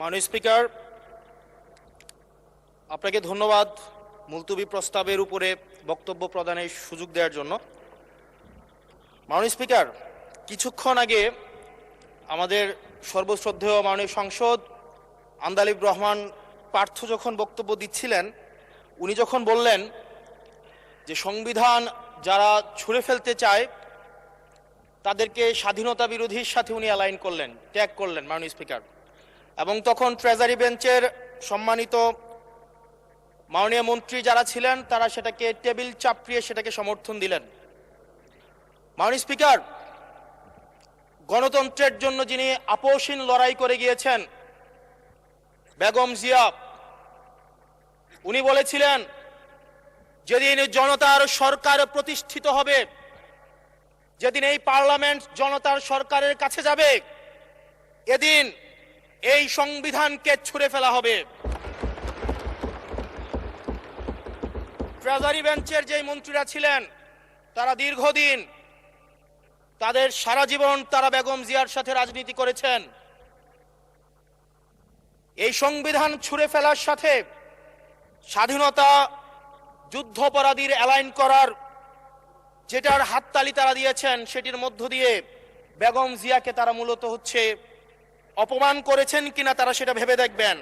মাননীয় স্পিকার, আপনাকে ধন্যবাদ মুলতবি প্রস্তাবের উপরে বক্তব্য প্রদানের সুযোগ দেওয়ার জন্য। মাননীয় স্পিকার, কিছুক্ষণ আগে আমাদের সর্বশ্রদ্ধেয় মাননীয় সাংসদ আন্দালিব রহমান পার্থ যখন বক্তব্য দিচ্ছিলেন, উনি যখন বললেন যে সংবিধান যারা ছুঁড়ে ফেলতে চায় তাদেরকে স্বাধীনতা বিরোধীর সাথে উনি অ্যালাইন করলেন, ট্যাগ করলেন মাননীয় স্পিকার, এবং তখন ট্রেজারি বেঞ্চের সম্মানিত মাননীয় মন্ত্রী যারা ছিলেন তারা সেটাকে টেবিল চাপড়িয়ে সেটাকে সমর্থন দিলেন। মাননীয় স্পিকার, গণতন্ত্রের জন্য যিনি আপোষহীন লড়াই করে গিয়েছেন বেগম জিয়া, উনি বলেছিলেন যেদিন জনতার সরকার প্রতিষ্ঠিত হবে, যেদিন এই পার্লামেন্ট জনতার সরকারের কাছে যাবে, এদিন এই সংবিধানকে ছুঁড়ে ফেলা হবে। ট্রেজারি বেঞ্চের যে মন্ত্রীরা ছিলেন তারা দীর্ঘদিন, তাদের সারা জীবন তারা বেগম জিয়ার সাথে রাজনীতি করেছেন। এই সংবিধান ছুঁড়ে ফেলার সাথে স্বাধীনতা যুদ্ধাপরাধীর অ্যালাইন করার যেটার হাততালি তারা দিয়েছেন, সেটির মধ্য দিয়ে বেগম জিয়াকে তারা মূলত অপমান করেছেন কিনা তারা সেটা ভেবে দেখবেন।